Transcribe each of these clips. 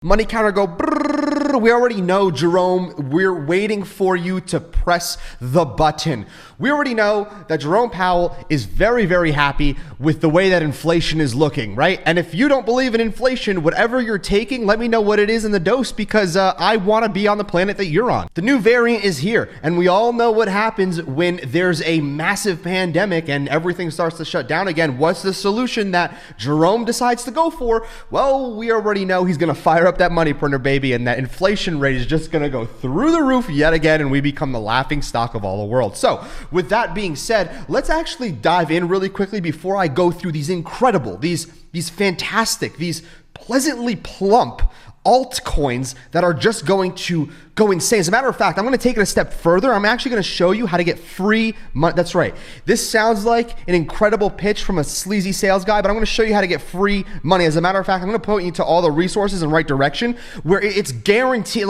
Money counter go brrr. We already know, Jerome, we're waiting for you to press the button. We already know that Jerome Powell is very, very happy with the way that inflation is looking, right? And if you don't believe in inflation, whatever you're taking, let me know what it is in the dose, because I want to be on the planet that you're on. The new variant is here, and we all know what happens when there's a massive pandemic and everything starts to shut down again. What's the solution that Jerome decides to go for? Well, we already know he's going to fire up that money printer, baby, and that inflation rate is just going to go through the roof yet again, and we become the laughing stock of all the world. So with that being said, let's actually dive in really quickly before I go through these incredible, these fantastic, these pleasantly plump altcoins that are just going to go insane. As a matter of fact, I'm going to take it a step further. I'm actually going to show you how to get free money. That's right. This sounds like an incredible pitch from a sleazy sales guy, but I'm going to show you how to get free money. As a matter of fact, I'm going to point you to all the resources in the right direction where it's guaranteed.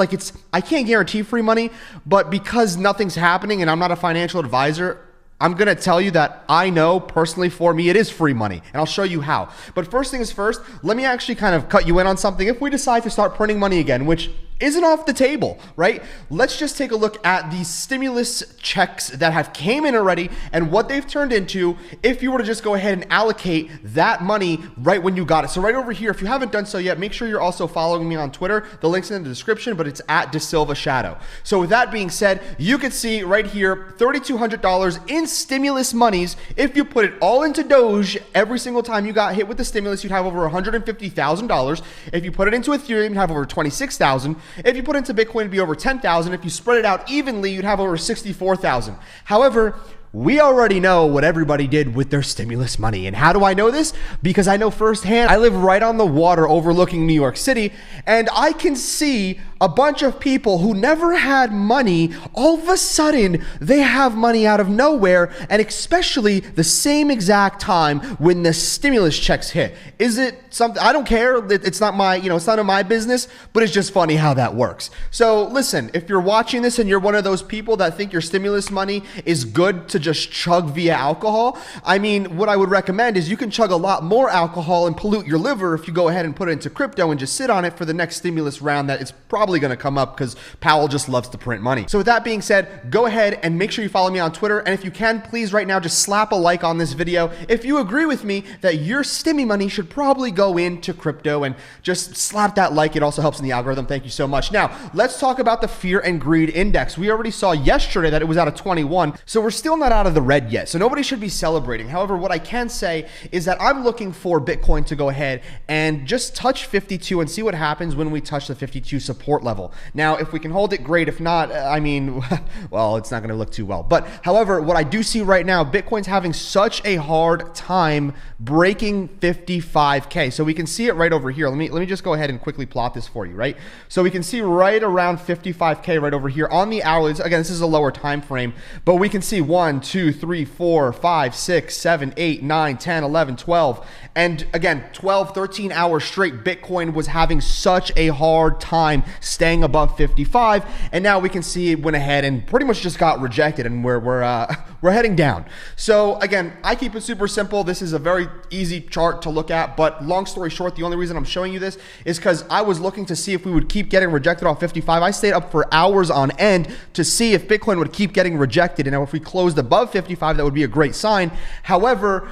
I can't guarantee free money, but because nothing's happening and I'm not a financial advisor, I'm going to tell you that I know personally for me, it is free money, and I'll show you how. But first things first, let me actually kind of cut you in on something. If we decide to start printing money again, which isn't off the table, right? Let's just take a look at the stimulus checks that have came in already and what they've turned into if you were to just go ahead and allocate that money right when you got it. So right over here, if you haven't done so yet, make sure you're also following me on Twitter. The link's in the description, but it's at DeSilva So with that being said, you can see right here, $3,200 in stimulus monies. If you put it all into Doge, every single time you got hit with the stimulus, you'd have over $150,000. If you put it into Ethereum, you'd have over $26,000. If you put into Bitcoin, it'd be over 10,000. If you spread it out evenly, you'd have over 64,000. However, we already know what everybody did with their stimulus money. And how do I know this? Because I know firsthand. I live right on the water overlooking New York City, and I can see a bunch of people who never had money. All of a sudden, they have money out of nowhere, and especially the same exact time when the stimulus checks hit. Is it something? I don't care. It's not my, it's none of my business, but it's just funny how that works. So listen, if you're watching this and you're one of those people that think your stimulus money is good to just chug via alcohol, I mean, what I would recommend is you can chug a lot more alcohol and pollute your liver if you go ahead and put it into crypto and just sit on it for the next stimulus round that it's probably going to come up, because Powell just loves to print money. So with that being said, go ahead and make sure you follow me on Twitter. And if you can, please right now, just slap a like on this video if you agree with me that your stimmy money should probably go into crypto, and just slap that like. It also helps in the algorithm. Thank you so much. Now, let's talk about the fear and greed index. We already saw yesterday that it was out of 21. So we're still not out of the red yet. So nobody should be celebrating. However, what I can say is that I'm looking for Bitcoin to go ahead and just touch 52 and see what happens when we touch the 52 support level. Now, if we can hold it, great. If not, I mean, well, it's not going to look too well. But however, what I do see right now, Bitcoin's having such a hard time breaking 55K. So we can see it right over here. Let me just go ahead and quickly plot this for you, right? So we can see right around 55K right over here on the hourly. Again, this is a lower time frame, but we can see 1, 2, 3, 4, 5, 6, 7, 8, 9, 10, 11, 12. And again, 12, 13 hours straight, Bitcoin was having such a hard time staying above 55. And now we can see it went ahead and pretty much just got rejected, and we're heading down. So again, I keep it super simple. This is a very easy chart to look at, but long story short, the only reason I'm showing you this is because I was looking to see if we would keep getting rejected off 55. I stayed up for hours on end to see if Bitcoin would keep getting rejected. And now if we closed above 55, that would be a great sign. However,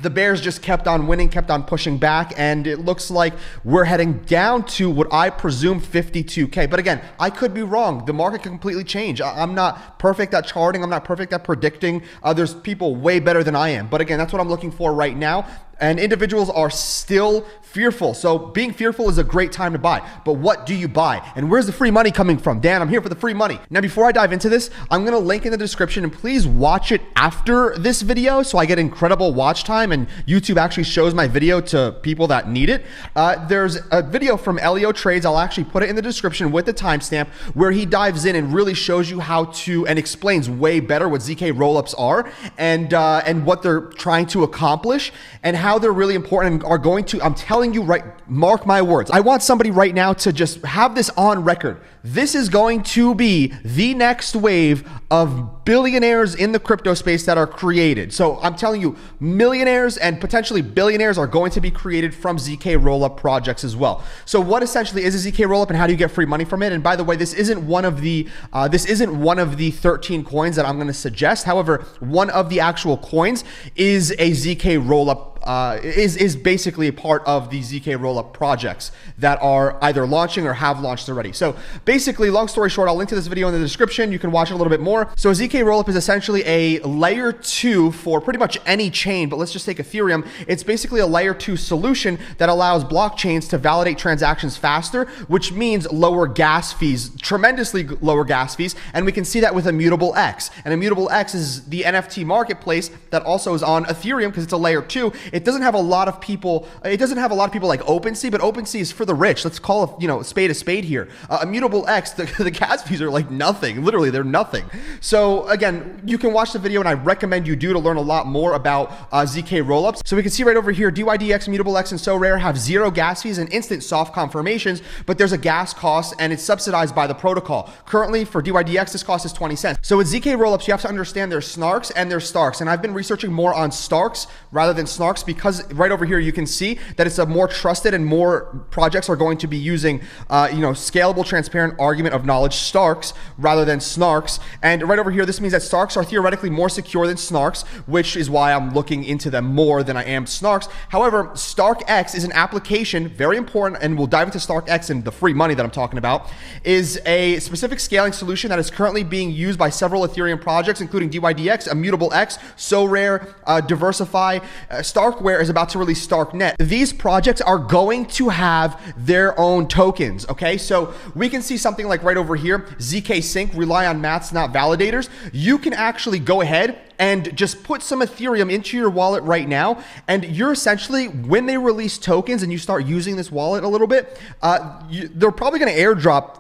the bears just kept on winning, kept on pushing back, and it looks like we're heading down to what I presume 52K. But again, I could be wrong. The market can completely change. I'm not perfect at charting. I'm not perfect at predicting. There's people way better than I am. But again, that's what I'm looking for right now. And individuals are still fearful. So being fearful is a great time to buy. But what do you buy? And where's the free money coming from? Dan, I'm here for the free money. Now, before I dive into this, I'm going to link in the description, and please watch it after this video so I get incredible watch time and YouTube actually shows my video to people that need it. There's a video from Elio Trades. I'll actually put it in the description with the timestamp, where he dives in and really shows you how to, and explains way better what ZK rollups are, and what they're trying to accomplish, and how they're really important and are going to, I'm telling telling you right, mark my words. I want somebody right now to just have this on record. This is going to be the next wave of billionaires in the crypto space that are created. So I'm telling you, millionaires and potentially billionaires are going to be created from ZK rollup projects as well. So what essentially is a ZK rollup and how do you get free money from it? And by the way, this isn't one of the 13 coins that I'm going to suggest. However, one of the actual coins is a ZK rollup. Is basically a part of the ZK rollup projects that are either launching or have launched already. So basically, long story short, I'll link to this video in the description. You can watch it a little bit more. So a ZK rollup is essentially a layer 2 for pretty much any chain, but let's just take Ethereum. It's basically a layer 2 solution that allows blockchains to validate transactions faster, which means lower gas fees, tremendously lower gas fees. And we can see that with Immutable X. And Immutable X is the NFT marketplace that also is on Ethereum because it's a layer 2. It doesn't have a lot of people. It doesn't have a lot of people like OpenSea, but OpenSea is for the rich. Let's call a spade here. Immutable X, the gas fees are like nothing. Literally, they're nothing. So again, you can watch the video, and I recommend you do to learn a lot more about ZK rollups. So we can see right over here, DYDX, Immutable X, and SoRare have 0 gas fees and instant soft confirmations, but there's a gas cost, and it's subsidized by the protocol. Currently, for DYDX, this cost is 20 cents. So with ZK rollups, you have to understand there's snarks and there's starks, and I've been researching more on starks rather than snarks because right over here you can see that it's a more trusted and more projects are going to be using scalable, transparent argument of knowledge starks rather than snarks. And right over here, this means that starks are theoretically more secure than snarks, which is why I'm looking into them more than I am snarks. However, StarkX is an application, very important, and we'll dive into StarkX and the free money that I'm talking about, is a specific scaling solution that is currently being used by several Ethereum projects, including DYDX, Immutable X, SoRare, Diversify. Starkware is about to release StarkNet. These projects are going to have their own tokens, okay? So we can see something like right over here, ZK Sync, rely on maths, not validators. You can actually go ahead and just put some Ethereum into your wallet right now, and you're essentially, when they release tokens and you start using this wallet a little bit, they're probably going to airdrop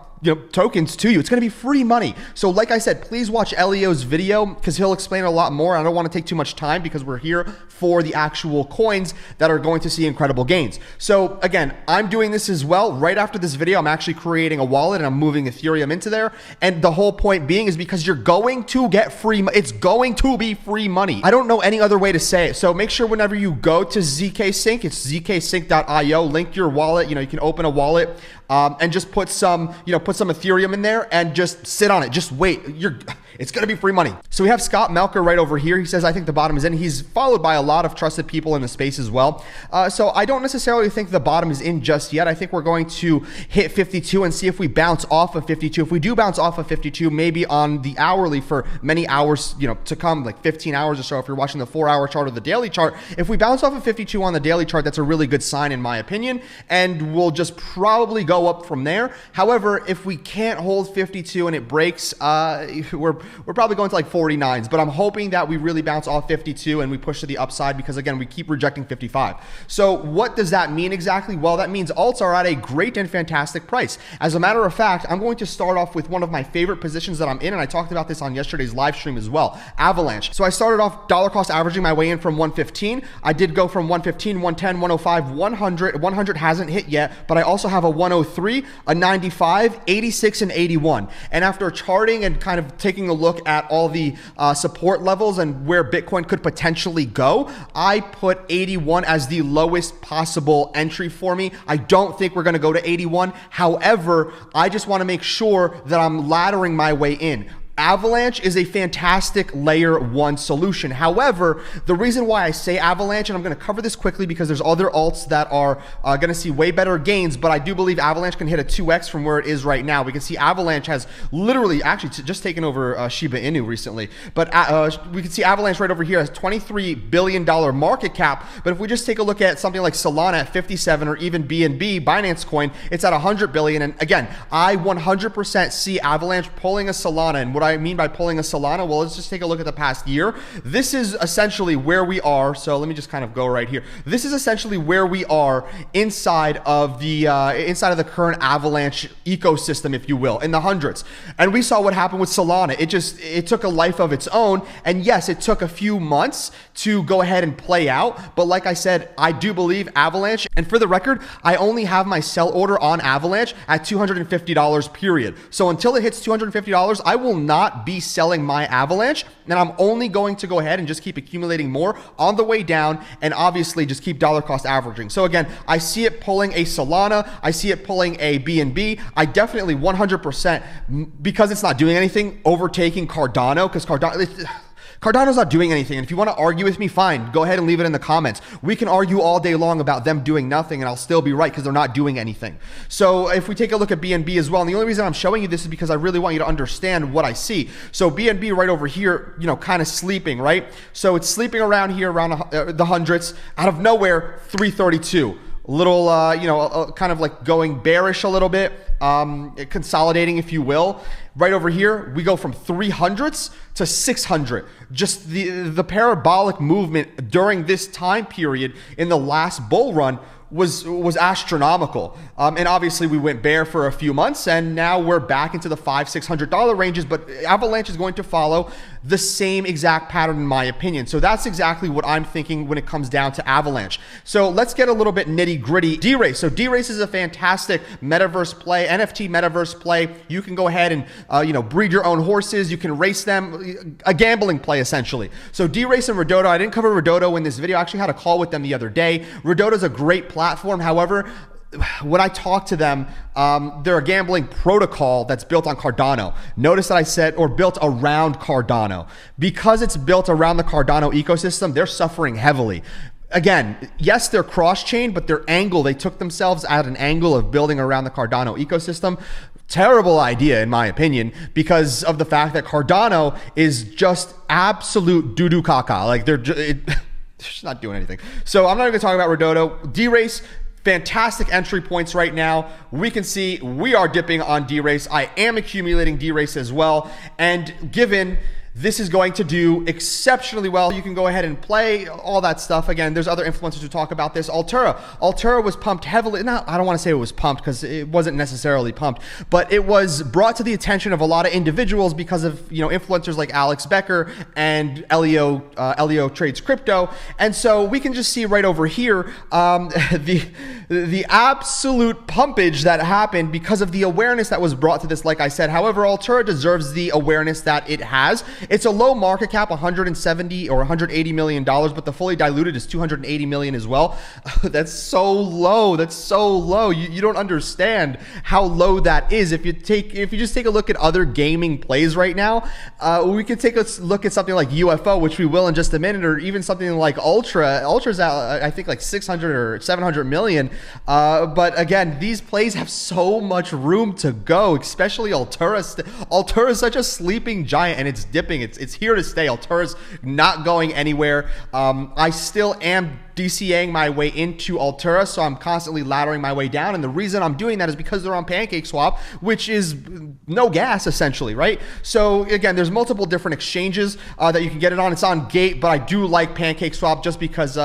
tokens to you. It's going to be free money. So like I said, please watch Elio's video because he'll explain a lot more. I don't want to take too much time because we're here for the actual coins that are going to see incredible gains. So again, I'm doing this as well. Right after this video, I'm actually creating a wallet and I'm moving Ethereum into there. And the whole point being is because you're going to get free. It's going to be free money. I don't know any other way to say it. So make sure whenever you go to ZK Sync, it's zksync.io, link your wallet. You can open a wallet and just put some Ethereum in there and just sit on it. Just wait. It's going to be free money. So we have Scott Melker right over here. He says, I think the bottom is in. He's followed by a lot of trusted people in the space as well. So I don't necessarily think the bottom is in just yet. I think we're going to hit 52 and see if we bounce off of 52. If we do bounce off of 52, maybe on the hourly for many hours, to come, like 15 hours or so, if you're watching the 4-hour chart or the daily chart, if we bounce off of 52 on the daily chart, that's a really good sign in my opinion. And we'll just probably go up from there. However, if we can't hold 52 and it breaks, we're probably going to like 49s, but I'm hoping that we really bounce off 52 and we push to the upside because again, we keep rejecting 55. So what does that mean exactly? Well, that means alts are at a great and fantastic price. As a matter of fact, I'm going to start off with one of my favorite positions that I'm in, and I talked about this on yesterday's live stream as well, Avalanche. So I started off dollar cost averaging my way in from 115. I did go from 115, 110, 105, 100. 100 hasn't hit yet, but I also have a 103, a 95, 86, and 81. And after charting and kind of taking a look at all the support levels and where Bitcoin could potentially go, I put 81 as the lowest possible entry for me. I don't think we're going to go to 81. However, I just want to make sure that I'm laddering my way in. Avalanche is a fantastic layer 1 solution. However, the reason why I say Avalanche, and I'm going to cover this quickly because there's other alts that are going to see way better gains, but I do believe Avalanche can hit a 2x from where it is right now. We can see Avalanche has literally actually just taken over Shiba Inu recently, but we can see Avalanche right over here has $23 billion market cap. But if we just take a look at something like Solana at 57 or even BNB, Binance Coin, it's at 100 billion. And again, I 100% see Avalanche pulling a Solana. And what I mean by pulling a Solana? Well, let's just take a look at the past year. This is essentially where we are. So let me just kind of go right here. This is essentially where we are inside of the current Avalanche ecosystem, if you will, in the hundreds. And we saw what happened with Solana. It took a life of its own. And yes, it took a few months to go ahead and play out. But like I said, I do believe Avalanche. And for the record, I only have my sell order on Avalanche at $250 period. So until it hits $250, I will not be selling my Avalanche. And I'm only going to go ahead and just keep accumulating more on the way down, and obviously just keep dollar cost averaging. So again, I see it pulling a Solana. I see it pulling a BNB. I definitely 100%, because it's not doing anything, overtaking Cardano, because Cardano's not doing anything. And if you want to argue with me, fine. Go ahead and leave it in the comments. We can argue all day long about them doing nothing, and I'll still be right because they're not doing anything. So if we take a look at BNB as well, and the only reason I'm showing you this is because I really want you to understand what I see. So BNB right over here, kind of sleeping, right? So it's sleeping around here, around the hundreds. Out of nowhere, 332. A little, kind of like going bearish a little bit, consolidating, if you will. Right over here, we go from 300s to 600. Just the parabolic movement during this time period in the last bull run was astronomical. And obviously we went bear for a few months, and now we're back into the $500-600 ranges, but Avalanche is going to follow the same exact pattern in my opinion. So that's exactly what I'm thinking when it comes down to Avalanche. So let's get a little bit nitty gritty. D-Race. So D-Race is a fantastic metaverse play, NFT metaverse play. You can go ahead and, breed your own horses. You can race them, a gambling play essentially. So D-Race and Redodo, I didn't cover Redodo in this video. I actually had a call with them the other day. Redodo is a great platform. However, when I talk to them, they're a gambling protocol that's built on Cardano. Notice that I said, or built around Cardano. Because it's built around the Cardano ecosystem, they're suffering heavily. Again, yes, they're cross-chain, but their angle, they took themselves at an angle of building around the Cardano ecosystem. Terrible idea, in my opinion, because of the fact that Cardano is just absolute doo-doo caca. Like, they're just not doing anything. So I'm not going to talk about Redodo. D-Race, fantastic entry points right now. We can see we are dipping on D-Race. I am accumulating D-Race as well. And given this is going to do exceptionally well, you can go ahead and play all that stuff. Again, there's other influencers who talk about this. Altura was pumped heavily. No, I don't want to say it was pumped because it wasn't necessarily pumped, but it was brought to the attention of a lot of individuals because of influencers like Alex Becker and Elio Trades Crypto. And so we can just see right over here the absolute pumpage that happened because of the awareness that was brought to this, like I said. However, Altura deserves the awareness that it has. It's a low market cap, 170 or 180 million dollars, but the fully diluted is 280 million as well. That's so low. That's so low. You don't understand how low that is. If you just take a look at other gaming plays right now, we could take a look at something like UFO, which we will in just a minute, or even something like Ultra. Ultra's at I think like 600 or 700 million. But again, these plays have so much room to go, especially Altura. Altura is such a sleeping giant, and it's dipping. It's here to stay. Altura's not going anywhere. I still am DCAing my way into Altura, so I'm constantly laddering my way down, and the reason I'm doing that is because they're on PancakeSwap, which is no gas essentially, right? So again, there's multiple different exchanges that you can get it on. It's on Gate, but I do like PancakeSwap just because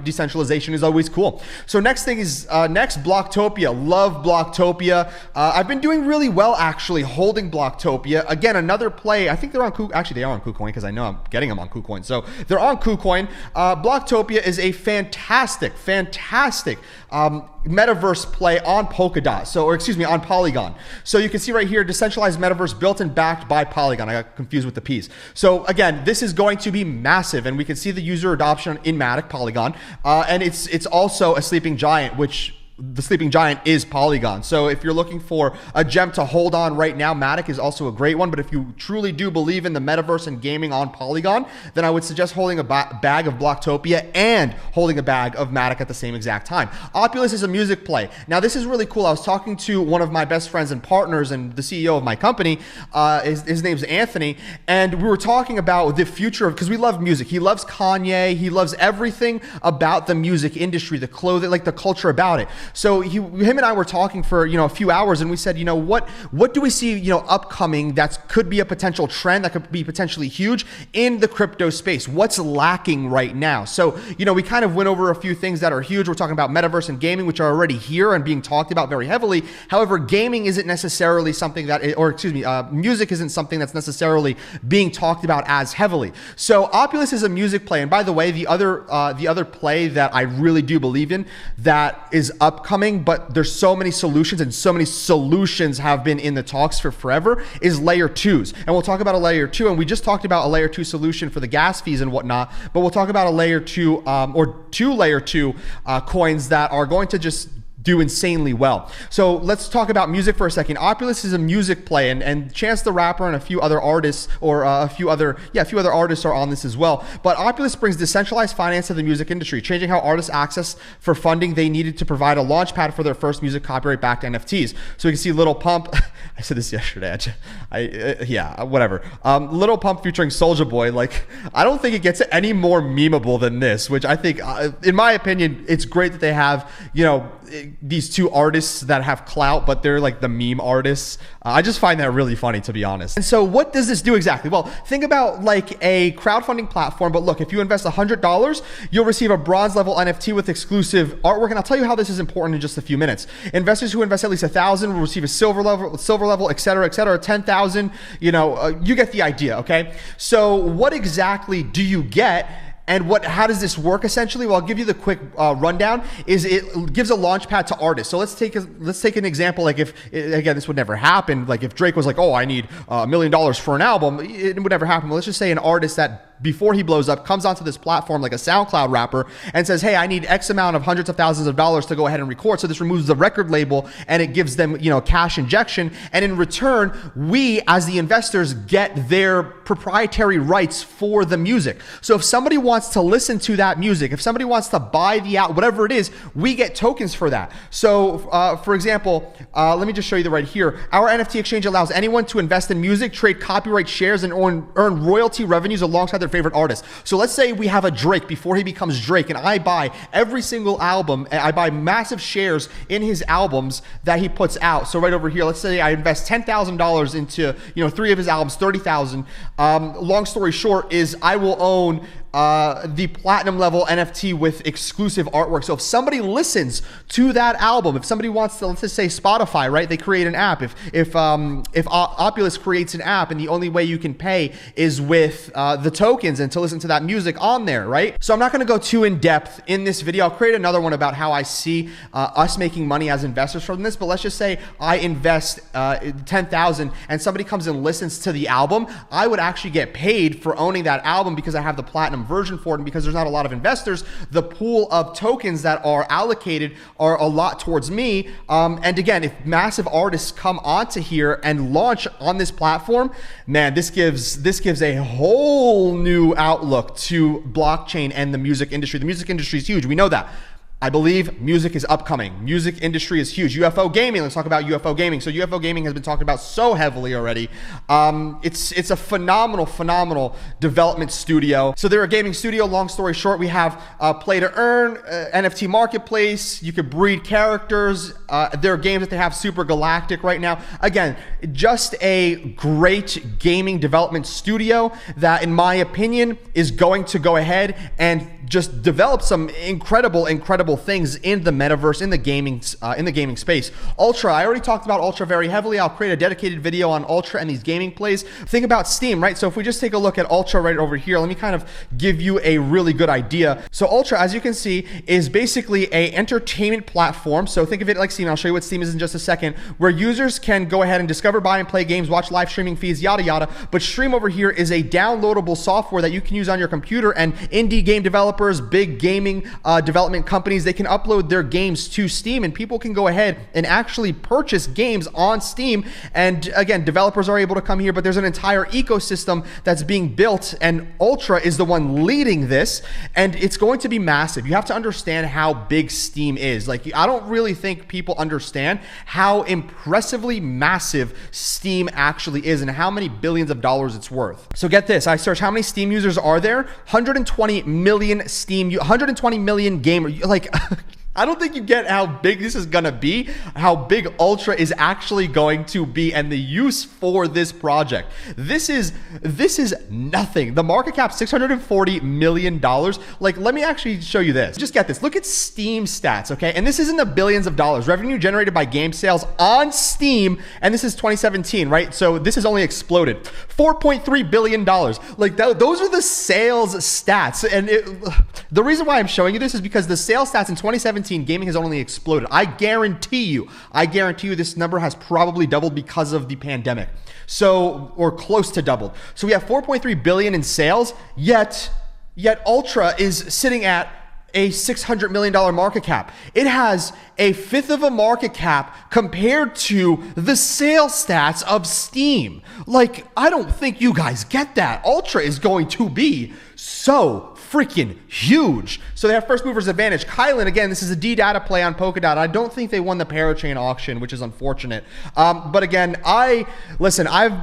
decentralization is always cool. So next thing is Blocktopia. Love Blocktopia. I've been doing really well actually holding Blocktopia. Again, another play. I think they're on actually they are on KuCoin because I know I'm getting them on KuCoin. So they're on KuCoin. Blocktopia is a fantastic metaverse play on on Polygon. So you can see right here, decentralized metaverse built and backed by Polygon. I got confused with the P's. So again, this is going to be massive, and we can see the user adoption in Matic Polygon, and it's also a sleeping giant, which the sleeping giant is Polygon. So if you're looking for a gem to hold on right now, Matic is also a great one. But if you truly do believe in the metaverse and gaming on Polygon, then I would suggest holding a bag of Blocktopia and holding a bag of Matic at the same exact time. Opulus is a music play. Now this is really cool. I was talking to one of my best friends and partners and the CEO of my company. His name's Anthony, and we were talking about the future of, because we love music. He loves Kanye. He loves everything about the music industry, the clothing, like the culture about it. So him and I were talking for, a few hours, and we said, what do we see, upcoming that could be a potential trend that could be potentially huge in the crypto space? What's lacking right now? So, we kind of went over a few things that are huge. We're talking about metaverse and gaming, which are already here and being talked about very heavily. However, gaming isn't necessarily something music isn't something that's necessarily being talked about as heavily. So Opulus is a music play. And by the way, the other play that I really do believe in that is upcoming, but there's so many solutions, and so many solutions have been in the talks for forever, is layer 2s. And we'll talk about a layer 2, and we just talked about a layer 2 solution for the gas fees and whatnot, but we'll talk about a layer 2 or 2 layer 2 coins that are going to just do insanely well. So let's talk about music for a second. Opulus is a music play, and Chance the Rapper and a few other artists, or a few other artists are on this as well. But Opulus brings decentralized finance to the music industry, changing how artists access for funding they needed to provide a launch pad for their first music copyright-backed NFTs. So we can see Lil Pump. I said this yesterday. Whatever. Lil Pump featuring Soulja Boy. Like, I don't think it gets any more memeable than this, which I think, in my opinion, it's great that they have, these two artists that have clout, but they're like the meme artists. I just find that really funny, to be honest. And so what does this do exactly? Well, think about like a crowdfunding platform, but look, if you invest $100, you'll receive a bronze level NFT with exclusive artwork. And I'll tell you how this is important in just a few minutes. Investors who invest at least 1,000 will receive a silver level, et cetera, 10,000, you get the idea. Okay. So what exactly do you get? And how does this work essentially? Well, I'll give you the quick rundown. Is it gives a launch pad to artists. So let's take an example. Like if, again, this would never happen. Like if Drake was like, oh, I need $1 million for an album, it would never happen. But let's just say an artist that before he blows up comes onto this platform like a SoundCloud rapper and says, hey, I need X amount of hundreds of thousands of dollars to go ahead and record. So this removes the record label and it gives them, cash injection. And in return, we as the investors get their proprietary rights for the music. So if somebody wants to listen to that music, if somebody wants to buy the album, whatever it is, we get tokens for that. So for example, let me just show you right here. Our NFT exchange allows anyone to invest in music, trade copyright shares, and earn royalty revenues alongside their favorite artists. So let's say we have a Drake before he becomes Drake, and I buy every single album, and I buy massive shares in his albums that he puts out. So right over here, let's say I invest $10,000 into 3 of his albums, 30,000. Long story short is I will own the platinum level NFT with exclusive artwork. So if somebody listens to that album, if somebody wants to, let's just say Spotify, right? They create an app. If Opulus creates an app, and the only way you can pay is with the tokens and to listen to that music on there, right? So I'm not going to go too in depth in this video. I'll create another one about how I see us making money as investors from this. But let's just say I invest 10,000 and somebody comes and listens to the album. I would actually get paid for owning that album because I have the platinum version for it, and because there's not a lot of investors, the pool of tokens that are allocated are a lot towards me. And again, if massive artists come onto here and launch on this platform, man, this gives a whole new outlook to blockchain and the music industry. The music industry is huge. We know that. I believe music is upcoming. Music industry is huge. UFO gaming. Let's talk about UFO gaming. So UFO gaming has been talked about so heavily already. It's a phenomenal development studio. So they're a gaming studio. Long story short, we have play to earn, NFT marketplace. You could breed characters. There are games that they have super galactic right now. Again, just a great gaming development studio that, in my opinion, is going to go ahead and just develop some incredible things in the metaverse, in the gaming space. Ultra, I already talked about Ultra very heavily. I'll create a dedicated video on Ultra and these gaming plays. Think about Steam, right? So if we just take a look at Ultra right over here, let me kind of give you a really good idea. So Ultra, as you can see, is basically a entertainment platform. So think of it like Steam. I'll show you what Steam is in just a second, where users can go ahead and discover, buy, and play games, watch live streaming feeds, yada yada. But Stream over here is a downloadable software that you can use on your computer, and indie game developers, big gaming development companies, they can upload their games to Steam, and people can go ahead and actually purchase games on Steam. And again, developers are able to come here, but there's an entire ecosystem that's being built, and Ultra is the one leading this, and it's going to be massive. You have to understand how big Steam is. Like, I don't really think people understand how impressively massive Steam actually is and how many billions of dollars it's worth. So get this, I searched how many Steam users are there. 120 million gamers. Like, I don't think you get how big this is going to be, how big Ultra is actually going to be, and the use for this project. This is nothing. The market cap, $640 million. Like, let me actually show you this. Just get this. Look at Steam stats, okay? And this is in the billions of dollars. Revenue generated by game sales on Steam, and this is 2017, right? So this has only exploded. $4.3 billion. Like, those are the sales stats. And the reason why I'm showing you this is because the sales stats in 2017, gaming has only exploded. I guarantee you this number has probably doubled because of the pandemic. So, or close to doubled. So we have 4.3 billion in sales, yet Ultra is sitting at a $600 million market cap. It has a fifth of a market cap compared to the sales stats of Steam. Like, I don't think you guys get that. Ultra is going to be so freaking huge. So they have first movers advantage. Kylan, again, this is a D data play on Polkadot. I don't think they won the parachain auction, which is unfortunate. But again, I've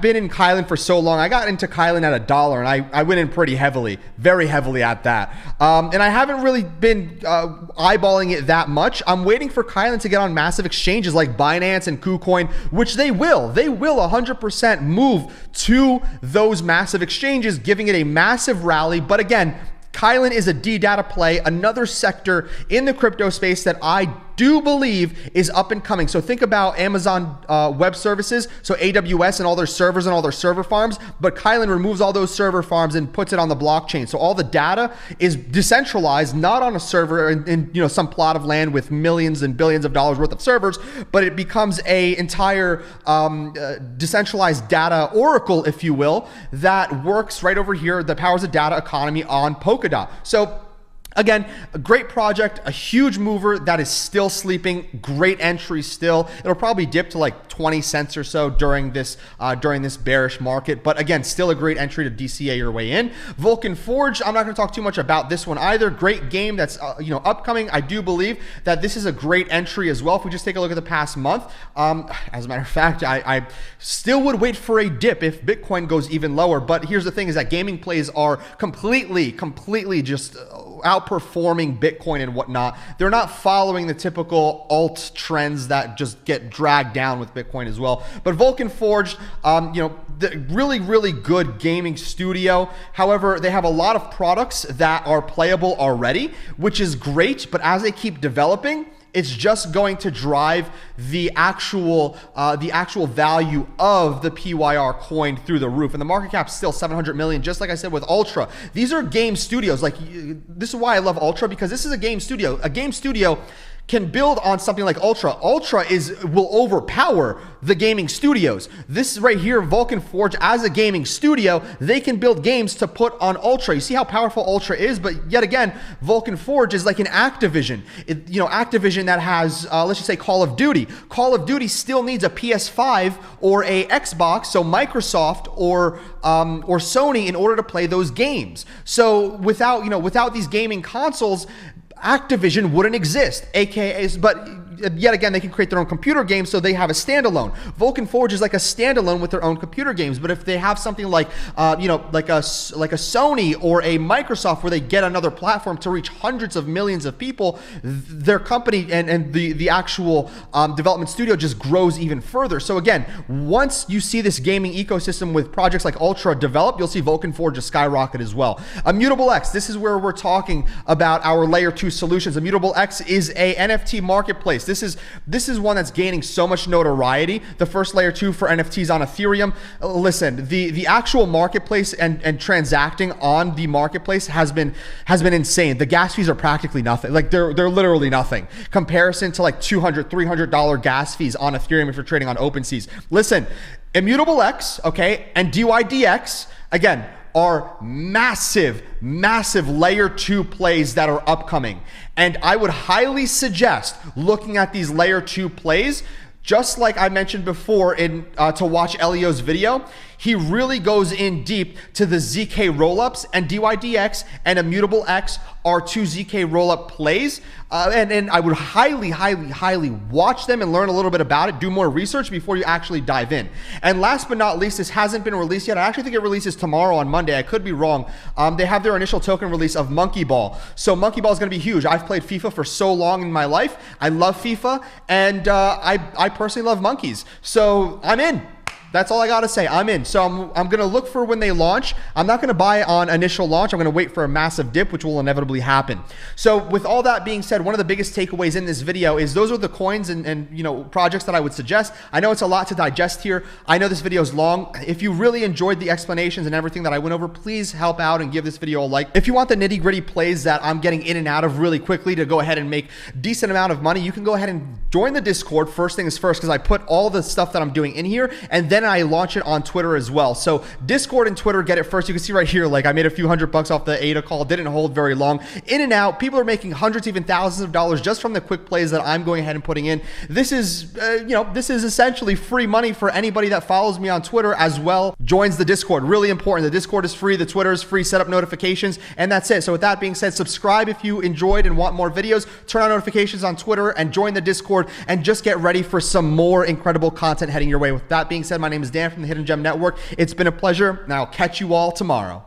been in Kylan for so long. I got into Kylan at $1 and I went in pretty heavily, very heavily at that. And I haven't really been eyeballing it that much. I'm waiting for Kylan to get on massive exchanges like Binance and KuCoin, which they will 100% move to those massive exchanges, giving it a massive rally. But again, Kylan is a D data play, another sector in the crypto space that I do believe is up and coming. So think about Amazon Web Services, so AWS and all their servers and all their server farms, but Kylan removes all those server farms and puts it on the blockchain. So all the data is decentralized, not on a server in some plot of land with millions and billions of dollars worth of servers, but it becomes a entire decentralized data oracle, if you will, that works right over here that powers a data economy on Polkadot. So again, a great project, a huge mover that is still sleeping, great entry still. It'll probably dip to like 20 cents or so during this bearish market, but again, still a great entry to DCA your way in. Vulcan Forge, I'm not going to talk too much about this one either. Great game that's upcoming. I do believe that this is a great entry as well. If we just take a look at the past month, as a matter of fact, I still would wait for a dip if Bitcoin goes even lower. But here's the thing: is that gaming plays are completely just outperforming Bitcoin and whatnot. They're not following the typical alt trends that just get dragged down with Bitcoin as well. But Vulcan Forged, the really good gaming studio. However, they have a lot of products that are playable already, which is great. But as they keep developing, it's just going to drive the actual value of the PYR coin through the roof. And the market cap's still 700 million, just like I said with Ultra. These are game studios. Like, this is why I love Ultra, because this is a game studio. A game studio can build on something like Ultra. Ultra will overpower the gaming studios. This right here, Vulcan Forge, as a gaming studio, they can build games to put on Ultra. You see how powerful Ultra is, but yet again, Vulcan Forge is like an Activision. Activision that has, let's just say Call of Duty. Call of Duty still needs a PS5 or a Xbox, so Microsoft or Sony, in order to play those games. So without these gaming consoles, Activision wouldn't exist, but yet again, they can create their own computer games, so they have a standalone. Vulcan Forge is like a standalone with their own computer games. But if they have something like like a Sony or a Microsoft, where they get another platform to reach hundreds of millions of people, their company and the actual development studio just grows even further. So again, once you see this gaming ecosystem with projects like Ultra develop, you'll see Vulcan Forge just skyrocket as well. Immutable X, this is where we're talking about our layer 2 solutions. Immutable X is a NFT marketplace. This is one that's gaining so much notoriety. The first layer 2 for NFTs on Ethereum. Listen, the actual marketplace and transacting on the marketplace has been insane. The gas fees are practically nothing. Like, they're literally nothing. Comparison to like $200, $300 gas fees on Ethereum if you're trading on OpenSeas. Listen, Immutable X, okay, and DYDX, again, are massive layer 2 plays that are upcoming. And I would highly suggest looking at these layer 2 plays, just like I mentioned before to watch Elio's video. he really goes in deep to the ZK rollups, and DYDX and Immutable X are two ZK rollup plays. And I would highly watch them and learn a little bit about it, do more research before you actually dive in. And last but not least, this hasn't been released yet. I actually think it releases tomorrow on Monday. I could be wrong. They have their initial token release of Monkey Ball. So Monkey Ball is going to be huge. I've played FIFA for so long in my life. I love FIFA, and I personally love monkeys. So I'm in. That's all I got to say. I'm in. So I'm going to look for when they launch. I'm not going to buy on initial launch. I'm going to wait for a massive dip, which will inevitably happen. So with all that being said, one of the biggest takeaways in this video is those are the coins and you know, projects that I would suggest. I know it's a lot to digest here. I know this video is long. If you really enjoyed the explanations and everything that I went over, please help out and give this video a like. If you want the nitty gritty plays that I'm getting in and out of really quickly to go ahead and make a decent amount of money, you can go ahead and join the Discord. First things first, because I put all the stuff that I'm doing in here, and then I launch it on Twitter as well. So Discord and Twitter, get it first. You can see right here, like I made a few $100 off the ADA call, didn't hold very long. In and out, people are making hundreds, even thousands of dollars just from the quick plays that I'm going ahead and putting in. This is, this is essentially free money for anybody that follows me on Twitter as well, joins the Discord. Really important. The Discord is free. The Twitter is free. Set up notifications, and that's it. So with that being said, subscribe if you enjoyed and want more videos. Turn on notifications on Twitter and join the Discord, and just get ready for some more incredible content heading your way. With that being said, my name is Dan from the Hidden Gem Network. It's been a pleasure, and I'll catch you all tomorrow.